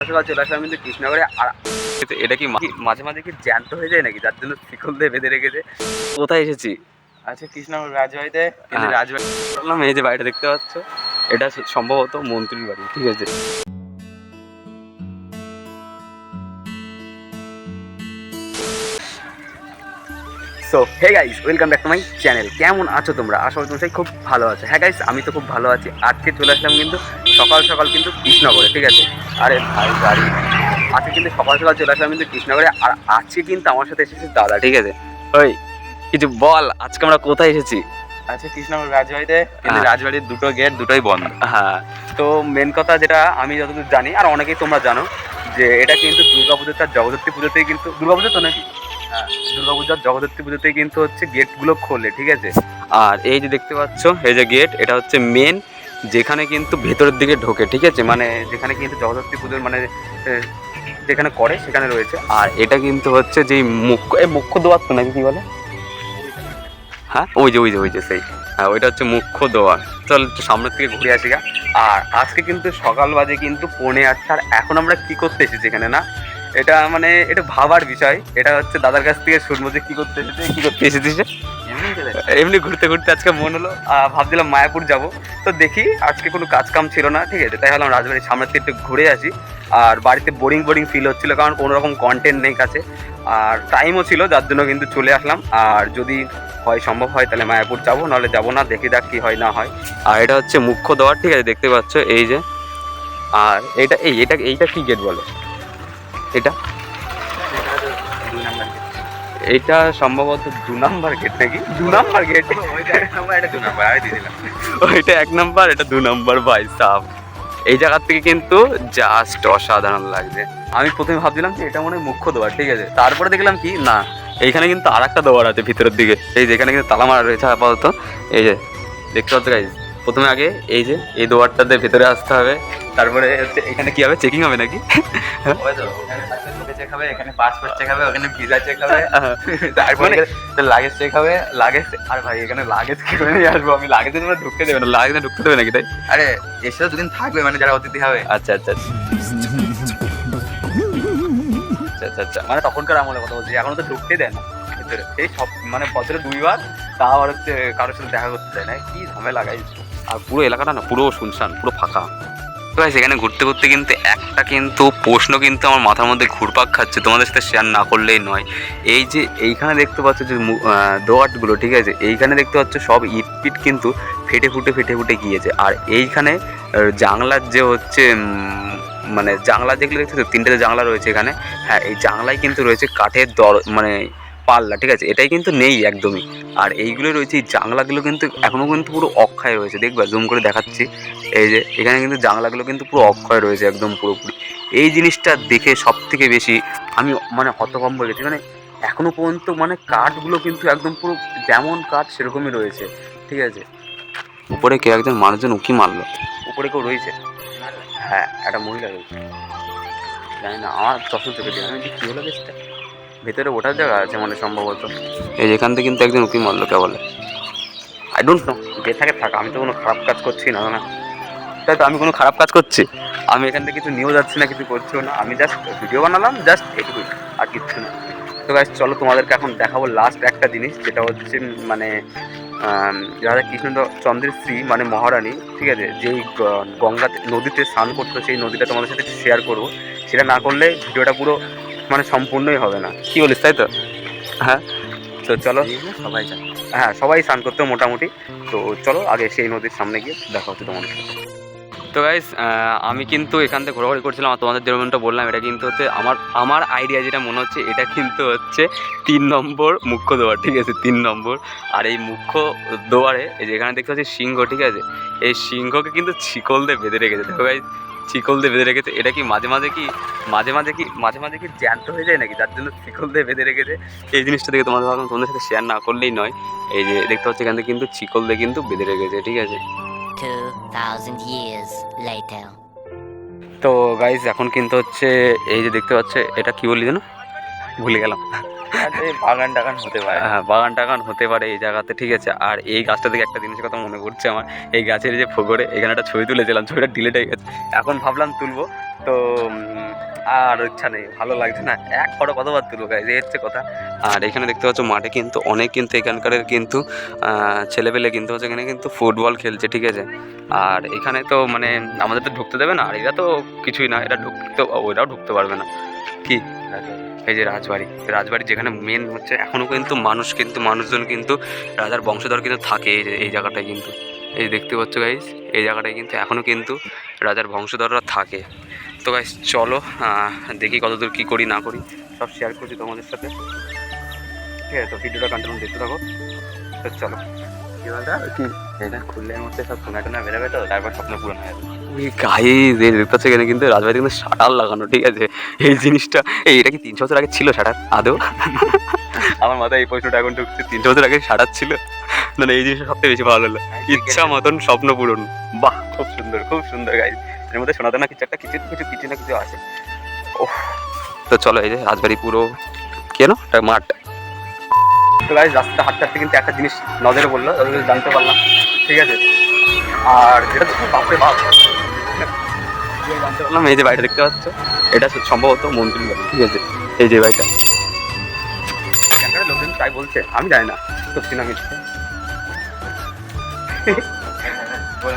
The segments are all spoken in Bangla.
চলে আসলাম কিন্তু কৃষ্ণনগরে। আর এটা কি মাঝে মাঝে কি জ্যান্ত হয়ে যায় নাকি, যার জন্য শিকল দিয়ে বেঁধে রেখেছে? কোথায় এসেছি? আচ্ছা, কৃষ্ণনগর রাজবাড়িতে। কিন্তু রাজবাড়ি বললাম, এই যে বাড়িটা দেখতে পাচ্ছ, এটা সম্ভবত মন্ত্রীর বাড়ি, ঠিক আছে? So hey guys, welcome back to my channel. কেমন আছো তোমরা? আশা করি তোমরা খুব ভালো আছো। হ্যাঁ গাইস, আমি তো খুব ভালো আছি। আজকে চলে আসলাম কিন্তু সকাল সকাল কিন্তু কৃষ্ণনগরে, ঠিক আছে? আরে ভাই গাড়ি, আজকে কিন্তু সকাল সকাল চলে আসলাম কিন্তু কৃষ্ণনগরে। আর আজকে কিন্তু আমার সাথে এসেছে দাদা, ঠিক আছে? ওই কিছু বল, আজকে আমরা কোথায় এসেছি? আচ্ছা, কৃষ্ণনগর রাজবাড়িতে। কিন্তু রাজবাড়ির দুটো গেট দুটোই বন্ধ। হ্যাঁ, তো মেন কথা যেটা আমি যতদূর জানি, আর অনেকেই তোমরা জানো, যে এটা কিন্তু দুর্গাপুজোর তার জগদ্ধাত্রী পুজোতেই কিন্তু, দুর্গাপুজো তো নাকি? হ্যাঁ, দুর্গাপূজার জগদ্ধাত্রী পুজোতেই কিন্তু হচ্ছে গেটগুলো খোলে, ঠিক আছে? আর এই যে দেখতে পাচ্ছ, এই যে গেট, এটা হচ্ছে মেন, যেখানে কিন্তু ভেতরের দিকে ঢোকে, ঠিক আছে? মানে যেখানে কিন্তু জগদ্ধাত্রী পুজোর মানে যেখানে করে সেখানে রয়েছে। আর এটা কিন্তু হচ্ছে যে মুখ্য দোয়ার তো নাকি কি বলে? হ্যাঁ, ওই যে সেই, হ্যাঁ, ওইটা হচ্ছে মুখ্য দোয়ার। চল একটু সামনের থেকে ঘুরে আসি গা। আর আজকে কিন্তু সকাল বাজে কিন্তু 8:45। আর এখন আমরা কি করতে এসেছি এখানে না, এটা মানে এটা ভাবার বিষয়। এটা হচ্ছে দাদার কাছ থেকে শুনবো যে কি করতে এসেছিস। এমনি ঘুরতে ঘুরতে আজকে মন হলো, ভাবছিলাম মায়াপুর যাব। তো দেখি আজকে কোনো কাজ কাম ছিল না, ঠিক আছে? তাই ভাবলাম রাজবাড়ির সামনের থেকে একটু ঘুরে আসি। আর বাড়িতে বোরিং ফিল হচ্ছিলো, কারণ কোনো রকম কন্টেন্ট নেই কাছে, আর টাইমও ছিল, যার জন্য কিন্তু চলে আসলাম। আর যদি হয় সম্ভব হয় তাহলে মায়াপুর যাবো, নাহলে যাবো না, দেখি যাক কী হয় না হয়। আর এটা হচ্ছে মুখ্য দ্বার, ঠিক আছে? দেখতে পাচ্ছ এই যে। আর এইটা কি গেট বলো? এটা এইটা সম্ভবত 2 নাম্বার গেট নাকি? 2 নাম্বার গেট। ওইটা 1 নম্বর, এটা 2 নম্বর, আমি দিয়ে দিলাম। ওইটা 1 নাম্বার, এটা 2 নাম্বার। ভাই সাব, এই জায়গার থেকে কিন্তু জাস্ট অসাধারণ লাগছে। আমি প্রথমে ভাবছিলাম যে এটা মনে হয় মুখ্য দ্বার, ঠিক আছে? তারপরে দেখলাম কি না, এইখানে কিন্তু আর একটা দ্বার আছে ভিতরের দিকে। এই যে এখানে কিন্তু তালা মারা রয়েছে আপাতত। এই যে দেখতে পাচ্ছ গাইজ, প্রথমে আগে এই যে এই দ্বারটাতে ভেতরে আসতে হবে। তারপরে হচ্ছে এখানে কি হবে, চেকিং হবে নাকি? ওই তো, ওখানে পাসপোর্ট চেক হবে, এখানে পাসপোর্ট চেক হবে, ওখানে ভিসা চেক হবে, তারপরে লাগেজ চেক হবে। লাগেজ? আর ভাই এখানে লাগেজ কি করে নিয়ে আসবো আমি? লাগেজে তোমরা ঢুকতে দেবে না, লাগেজে ঢুকতে দেবে নাকি? তাই? আরে এসে দুদিন থাকবে, মানে যারা অতিথি হবে। আচ্ছা আচ্ছা আচ্ছা, মানে তখনকার আমলে কথা বলছি, এখন তো ঢুকতেই দেয় না ভিতরে। সেই সব মানে বছরে 2 বার, তা আবার হচ্ছে কারোর সাথে দেখা করতে দেয় না, কি ঝামেলা গাইজ। আর পুরো এলাকাটা না পুরো শুনশান, পুরো ফাঁকা। তো ভাই সেখানে ঘুরতে ঘুরতে কিন্তু একটা কিন্তু প্রশ্ন কিন্তু আমার মাথার মধ্যে ঘুরপাক খাচ্ছে, তোমাদের সাথে শেয়ার না করলেই নয়। এই যে এইখানে দেখতে পাচ্ছ যে দোয়াটগুলো, ঠিক আছে? এইখানে দেখতে পাচ্ছ সব ইট পিট কিন্তু ফেটে ফুটে গিয়েছে। আর এইখানে জানলার যে হচ্ছে মানে জানলা যেগুলো দেখছো, 3টে জানলা রয়েছে এখানে। হ্যাঁ, এই জানলায় কিন্তু রয়েছে কাঠের মানে পাল্লা, ঠিক আছে? এটাই কিন্তু নেই একদমই। আর এইগুলো রয়েছে, এই জানলাগুলো কিন্তু এখনও কিন্তু পুরো অক্ষয় রয়েছে। দেখবা, জুম করে দেখাচ্ছি, এই যে এখানে কিন্তু জানলাগুলো কিন্তু পুরো অক্ষয় রয়েছে একদম পুরোপুরি। এই জিনিসটা দেখে সব থেকে বেশি আমি মানে হতভম্ব হয়ে গেছি। মানে এখনো পর্যন্ত মানে কাঠগুলো কিন্তু একদম পুরো যেমন কাঠ সেরকমই রয়েছে, ঠিক আছে? উপরে কেউ একজন মানুষজন উঁকি মারলো, উপরে কেউ রয়েছে। হ্যাঁ, একটা মহিলা রয়েছে, জানি না, আমার চশমা চোখে দিয়ে আমি কী হলো কেসটা। ভেতরে ওঠার জায়গা আছে মানে সম্ভবত। এই যেখান থেকে কিন্তু একজন উঁকি মারলো, কে বলে? আই ডোন্ট নো, যে থাকে থাকা, আমি তো কোনো খারাপ কাজ করছি না না। তাই তো, আমি কোনো খারাপ কাজ করছি? আমি এখান থেকে কিছু নিয়েও যাচ্ছি না, কিছু করছিও না, আমি জাস্ট ভিডিও বানালাম, জাস্ট এটুকুই, আর কিচ্ছু না। তো গাইস চলো, তোমাদেরকে এখন দেখাবো লাস্ট একটা জিনিস, যেটা হচ্ছে মানে রাজা কৃষ্ণচন্দ্রের স্ত্রী মানে মহারানী, ঠিক আছে? যেই গঙ্গা নদীতে স্নান করতো, সেই নদীটা তোমাদের সাথে শেয়ার করবো। সেটা না করলে ভিডিওটা পুরো মানে সম্পূর্ণই হবে না, কি বলিস? তাই তো? হ্যাঁ, তো চলো। সবাই জানে। হ্যাঁ, সবাই স্নান করতো মোটামুটি। তো চলো আগে সেই নদীর সামনে গিয়ে দেখা হচ্ছে তোমাদের সাথে। তো গাইস, আমি কিন্তু এখান থেকে ঘোরাঘুরি করছিলাম, আর তোমাদের যেরকমটা বললাম, এটা কিন্তু হচ্ছে আমার আইডিয়া যেটা মনে হচ্ছে, এটা কিন্তু হচ্ছে 3 নম্বর মুখ্য দ্বার, ঠিক আছে? 3 নম্বর। আর এই মুখ্য দ্বারে এই যে এখানে দেখতে পাচ্ছি সিংহ, ঠিক আছে? এই সিংহকে কিন্তু শিকল দিয়ে বেঁধে রেখেছে, দেখো গাইস, শিকল দিয়ে বেঁধে রেখেছে। এটা কি মাঝে মাঝে কি জ্যান্ত হয়ে যায় নাকি, যার জন্য শিকল দিয়ে বেঁধে রেখেছে? এই জিনিসটা দেখে তোমাদের ভাবলাম তোমাদের সাথে শেয়ার না করলেই নয়। এই যে দেখতে পাচ্ছি এখান থেকে কিন্তু শিকল দিয়ে কিন্তু বেঁধে রেখেছে, ঠিক আছে? 2000 years later. তো গাইজ এখন কিন্তু হচ্ছে এই যে দেখতে পাচ্ছে, এটা কি বলি যেন, ভুলে গেলাম। বাগান টাগান হতে পারে। হ্যাঁ, বাগান টাগান হতে পারে এই জায়গাতে, ঠিক আছে? আর এই গাছটা থেকে একটা জিনিসের কথা মনে পড়ছে আমার, এই গাছের যে ফোকরে এখানে একটা ছবি তুলেছিলাম, ছবিটা ডিলিট হয়ে গেছে, এখন ভাবলাম তুলবো। তো আর ইচ্ছা নেই, ভালো লাগছে না, এক ফটো কতবার তুলবো গাইজ, এই হচ্ছে কথা। আর এখানে দেখতে পাচ্ছ মাঠে কিন্তু অনেক কিন্তু এখানকার কিন্তু ছেলেপেলে কিন্তু হচ্ছে এখানে কিন্তু ফুটবল খেলছে, ঠিক আছে। আর এখানে তো মানে আমাদের তো ঢুকতে দেবে না, আর এরা তো কিছুই না, এরা ঢুকতে, ওরাও ঢুকতে পারবে না। কি এই যে রাজবাড়ি, রাজবাড়ি যেখানে মেন হচ্ছে এখনও কিন্তু মানুষজন কিন্তু রাজার বংশধর কিন্তু থাকে এই যে এই জায়গাটায় কিন্তু, এই দেখতে পাচ্ছ গাইজ, এই জায়গাটায় কিন্তু এখনও কিন্তু রাজার বংশধররা থাকে। তো গাইজ চলো দেখি কতদূর কী করি না করি, সব শেয়ার করছি তোমাদের সাথে, ঠিক আছে। তো ভিডিওটা কন্টিনিউ দেখতে থাকো, তো চলো। কি বলটা কি এটা খুললে মধ্যে সব সোনা টোনা বেরোবে, তো তারপর স্বপ্ন পূরণ হয়ে যাবে। ওই গায়ে দেখতে পাচ্ছ এখানে কিন্তু রাজবাড়িতে কিন্তু শাটার লাগানো, ঠিক আছে। এই জিনিসটা এটা কি 300 বছর আগে ছিল শাটার আদৌ? আমার মাথায় এই প্রশ্নটা এখন ঢুকছে, 300 বছর আগে শাটার ছিল না? এই জিনিসটা সবথেকে বেশি ভালো লাগলো, ইচ্ছা মতন স্বপ্ন পূরণ। বাহ, খুব সুন্দর গাইজ। এর মধ্যে শোনাতে না কিছু একটা কিছু না কিছু আছে। ও তো চলো, এই যে রাজবাড়ি পুরো কেন মাঠ। তো গাইজ রাস্তা হাঁটতে হাঁটতে কিন্তু একটা জিনিস নজরে পড়লো, জানতে পারলাম, ঠিক আছে। আর যেটা তো বাপরে বাপ জানতে পারলাম, এই যে বাড়িটা দেখতে পাচ্ছ, এটা সম্ভবত মন্ত্রীর বাড়ি, ঠিক আছে। এই যে বাড়িটা এখানকার লোকজন তাই বলছে, আমি জানি না সত্যি না মিথ্যে।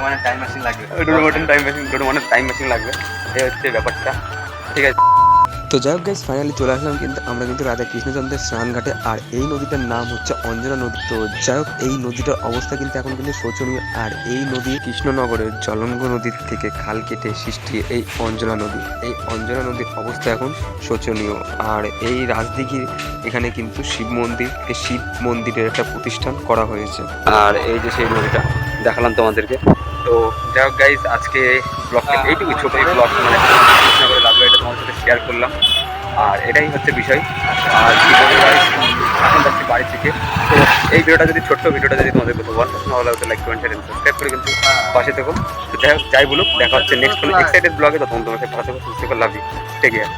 মানে টাইম মেশিন লাগবে, টাইম মেশিন লাগবে, এই হচ্ছে ব্যাপারটা, ঠিক আছে। তো যাই হোক গাইস, ফাইনালি চলে আসলাম কিন্তু আমরা কিন্তু রাজা কৃষ্ণচন্দ্রের স্নান ঘাটে। আর এই নদীটার নাম হচ্ছে অঞ্জনা নদী। তো যাই হোক, এই নদীটার অবস্থা কিন্তু এখন কিন্তু শোচনীয়। আর এই নদী কৃষ্ণনগরের জলঙ্গ নদীর থেকে খাল কেটে সৃষ্টি এই অঞ্জনা নদী। এই অঞ্জনা নদীর অবস্থা এখন শোচনীয়। আর এই রাজদিঘির এখানে কিন্তু শিব মন্দির, এই শিব মন্দিরের একটা প্রতিষ্ঠান করা হয়েছে। আর এই যে সেই নদীটা দেখালাম তোমাদেরকে। তো যাই হোক গাইজ, আজকে ব্লগটা এইটুকু ছোটো এই ব্লগ, মানে কৃষ্ণনগরের রাজবাড়িটা তোমাদের সাথে শেয়ার করলাম। আর এটাই হচ্ছে বিষয়। আর কী বলবো গাইজ, এখন যাচ্ছি বাড়ি থেকে। তো এই ভিডিওটা যদি ছোট্ট ভিডিওটা যদি তোমাদের কোথাও ভালো লাগতো, লাইক কমেন্ট শেয়ার সাবস্ক্রাইব করে কিন্তু পাশে থেকো। তো যাই হোক, যাই বলুক, দেখা হচ্ছে নেক্সট কোনো এক্সাইটেড ব্লগে। তখন তোমার সাথে পাশে লাভ ইউ, টেক কেয়ার।